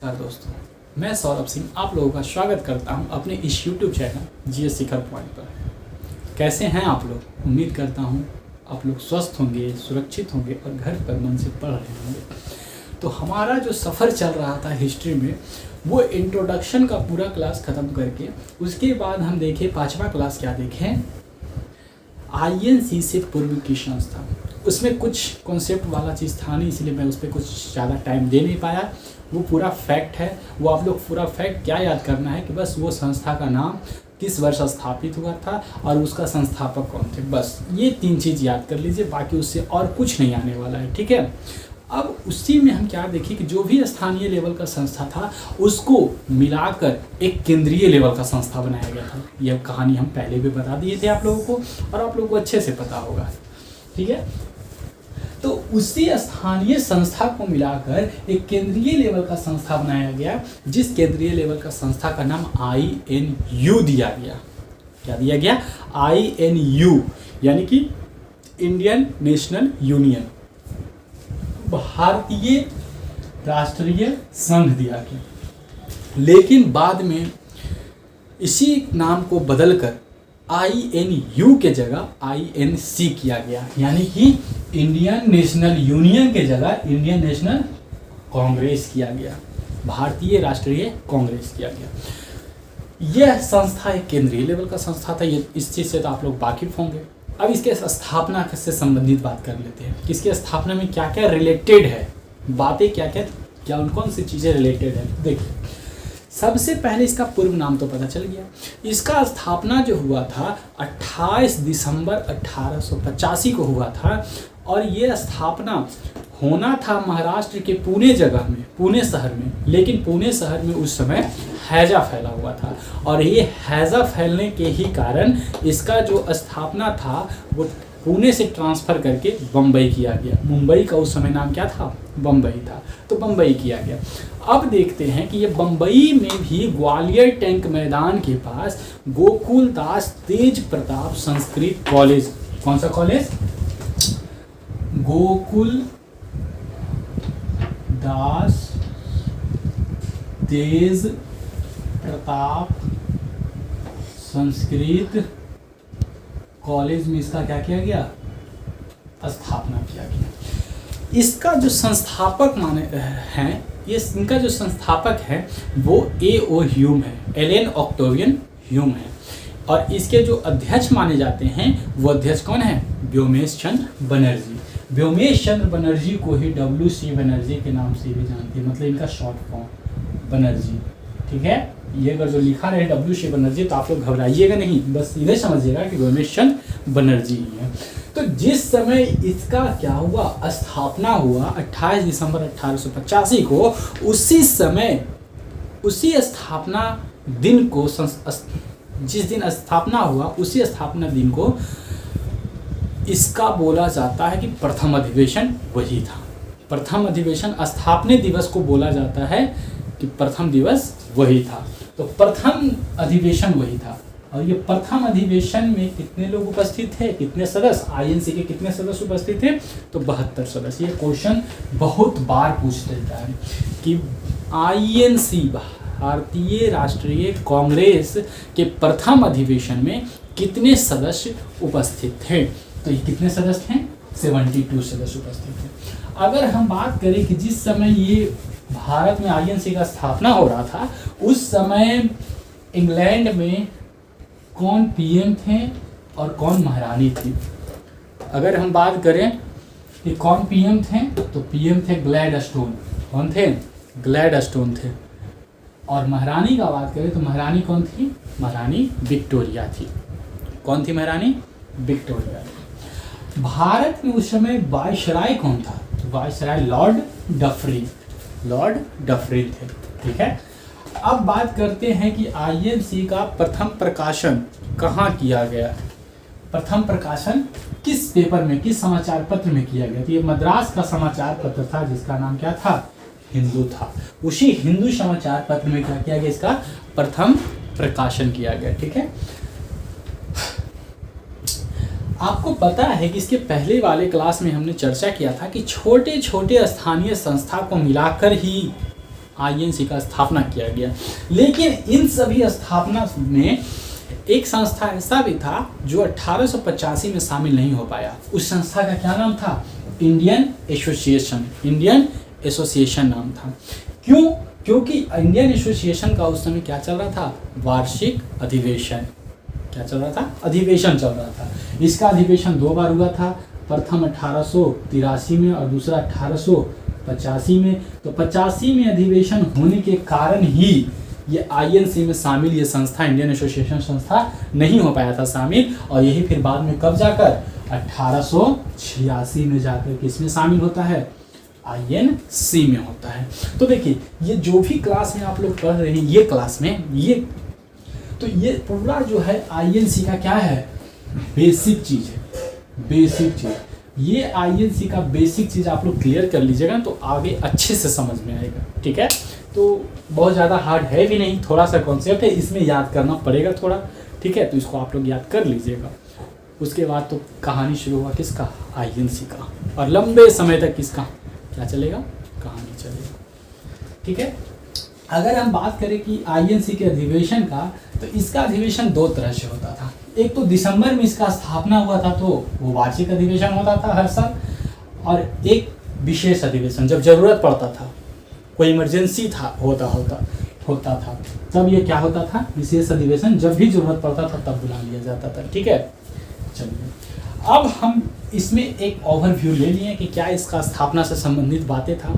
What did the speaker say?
नमस्कार दोस्तों, मैं सौरभ सिंह आप लोगों का स्वागत करता हूं अपने इस YouTube चैनल जीएस शिखर पॉइंट पर। कैसे हैं आप लोग? उम्मीद करता हूं आप लोग स्वस्थ होंगे, सुरक्षित होंगे और घर पर मन से पढ़ रहे होंगे। तो हमारा जो सफ़र चल रहा था हिस्ट्री में, वो इंट्रोडक्शन का पूरा क्लास ख़त्म करके उसके बाद हम देखें पाँचवा क्लास क्या देखें, INC से पूर्व की संस्था। उसमें कुछ कॉन्सेप्ट वाला चीज़ था नहीं, इसलिए मैं उस पर कुछ ज़्यादा टाइम दे नहीं पाया। वो पूरा फैक्ट है, वो आप लोग पूरा फैक्ट क्या याद करना है कि बस वो संस्था का नाम किस वर्ष स्थापित हुआ था और उसका संस्थापक कौन थे, बस ये 3 चीज़ याद कर लीजिए। बाकी उससे और कुछ नहीं आने वाला है, ठीक है। अब उसी में हम क्या देखें कि जो भी स्थानीय लेवल का संस्था था उसको मिलाकर एक केंद्रीय लेवल का संस्था बनाया गया था। यह कहानी हम पहले भी बता दिए थे आप लोगों को और आप लोगों को अच्छे से पता होगा, ठीक है। तो उसी स्थानीय संस्था को मिलाकर एक केंद्रीय लेवल का संस्था बनाया गया, जिस केंद्रीय लेवल का संस्था का नाम INU दिया गया। क्या दिया गया? INU, यानी कि इंडियन नेशनल यूनियन, भारतीय राष्ट्रीय संघ दिया गया। लेकिन बाद में इसी नाम को बदलकर INU के जगह INC किया गया, यानी कि इंडियन नेशनल यूनियन के जगह इंडियन नेशनल कांग्रेस किया गया, भारतीय राष्ट्रीय कांग्रेस किया गया। यह संस्था एक केंद्रीय लेवल का संस्था था, ये इस चीज़ से तो आप लोग वाकिफ होंगे। अब इसके स्थापना से संबंधित बात कर लेते हैं। इसके स्थापना में क्या क्या रिलेटेड है, बातें क्या कौन कौन सी चीज़ें रिलेटेड है। देखिए, सबसे पहले इसका पूर्व नाम तो पता चल गया। इसका स्थापना जो हुआ था 28 दिसंबर 1885 को हुआ था और ये स्थापना होना था महाराष्ट्र के पुणे शहर में। लेकिन पुणे शहर में उस समय हैजा फैला हुआ था और ये हैजा फैलने के ही कारण इसका जो स्थापना था वो पुणे से ट्रांसफ़र करके बम्बई किया गया। मुंबई का उस समय नाम क्या था? बम्बई था, तो बम्बई किया गया। अब देखते हैं कि ये बम्बई में भी ग्वालियर टैंक मैदान के पास गोकुल दास तेज प्रताप संस्कृत कॉलेज, कौन सा कॉलेज? गोकुल दास तेज प्रताप संस्कृत कॉलेज में इसका क्या किया गया? स्थापना किया गया। इसका जो संस्थापक इनका जो संस्थापक है वो A.O. ह्यूम है, एलेन ऑक्टेवियन ह्यूम है। और इसके जो अध्यक्ष माने जाते हैं वो अध्यक्ष कौन है? व्योमेश चंद्र बनर्जी। व्योमेश चंद्र बनर्जी को ही WC बनर्जी के नाम से भी जानते हैं, मतलब इनका शॉर्ट फॉर्म बनर्जी, ठीक है। ये अगर जो लिखा रहे WC बनर्जी तो आप लोग घबराइएगा नहीं, बस सीधे समझिएगा कि व्योमेश चंद्र बनर्जी ही है। तो जिस समय इसका क्या हुआ, स्थापना हुआ 28 दिसंबर 1885 को, उसी समय उसी स्थापना दिन को जिस दिन स्थापना हुआ उसी स्थापना दिन को इसका बोला जाता है कि प्रथम अधिवेशन वही था। प्रथम अधिवेशन स्थापना दिवस को बोला जाता है कि प्रथम दिवस वही था। तो प्रथम अधिवेशन वही था। और ये प्रथम अधिवेशन में कितने लोग उपस्थित थे, कितने सदस्य? INC के कितने सदस्य उपस्थित थे? तो 72 सदस्य। ये क्वेश्चन बहुत बार पूछ देता है कि INC भारतीय राष्ट्रीय कांग्रेस के प्रथम अधिवेशन में कितने सदस्य उपस्थित थे। तो ये कितने सदस्य थे? 72 सदस्य उपस्थित थे। अगर हम बात करें कि जिस समय ये भारत में INC का स्थापना हो रहा था, उस समय इंग्लैंड में कौन PM थे और कौन महारानी थी? अगर हम बात करें कि कौन PM थे, तो PM थे ग्लैडस्टोन। कौन थे? ग्लैडस्टोन थे। और महारानी का बात करें तो महारानी कौन थी? महारानी विक्टोरिया थी। कौन थी महारानी? विक्टोरिया थी। भारत में उस समय वायसराय कौन था? वायसराय लॉर्ड डफरिन थे, ठीक है। अब बात करते हैं कि INC का प्रथम प्रकाशन कहाँ किया गया? प्रथम प्रकाशन किस पेपर में, किस समाचार पत्र में किया गया? तो ये मद्रास का समाचार पत्र था जिसका नाम क्या था? हिंदू था। उसी हिंदू समाचार पत्र में क्या किया गया? इसका प्रथम प्रकाशन किया गया, ठीक है। आपको पता है कि इसके पहले वाले क्लास में हमने चर्चा किया था कि छोटे छोटे स्थानीय संस्था को मिलाकर ही आईएनसी का स्थापना किया गया। लेकिन इन सभी स्थापना में एक संस्था ऐसा भी था जो 1885 में शामिल नहीं हो पाया। उस संस्था का क्या नाम था? इंडियन एसोसिएशन नाम था। क्यों? क्योंकि इंडियन एसोसिएशन का उस समय क्या चल रहा था? वार्षिक अधिवेशन। क्या चल रहा था? अधिवेशन चल रहा था। इसका अधिवेशन 2 बार हुआ था, प्रथम 1883 में और दूसरा 1885 में। तो 85 में अधिवेशन होने के कारण ही ये आईएनसी में शामिल ये संस्था, इंडियन एसोसिएशन संस्था नहीं हो पाया था शामिल। और यही फिर बाद में कब जाकर 1886 में जाकर किसमें शामिल होता है? आईएनसी में होता है। तो देखिए ये जो भी क्लास में आप लोग पढ़ रहे हैं, ये क्लास में ये पूरा जो है आईएनसी का क्या है? बेसिक चीज़ है, बेसिक चीज़। ये आईएनसी का बेसिक चीज़ आप लोग क्लियर कर लीजिएगा तो आगे अच्छे से समझ में आएगा। ठीक है, तो बहुत ज़्यादा हार्ड है भी नहीं, थोड़ा सा कॉन्सेप्ट है, इसमें याद करना पड़ेगा थोड़ा। ठीक है, तो इसको आप लोग याद कर लीजिएगा। उसके बाद तो कहानी शुरू हुआ किसका? आईएनसी का। और लंबे समय तक किसका क्या चलेगा? कहानी चलेगा। ठीक है, अगर हम बात करें कि आईएनसी के अधिवेशन का, तो इसका अधिवेशन 2 तरह से होता था। एक तो दिसंबर में इसका स्थापना हुआ था, तो वो वार्षिक अधिवेशन होता था हर साल। और एक विशेष अधिवेशन जब जरूरत पड़ता था, कोई इमरजेंसी था होता था तब ये क्या होता था? विशेष अधिवेशन जब भी जरूरत पड़ता था तब बुला लिया जाता था। ठीक है, चलिए अब हम इसमें एक ओवरव्यू ले लिए कि क्या इसका स्थापना से संबंधित बातें था।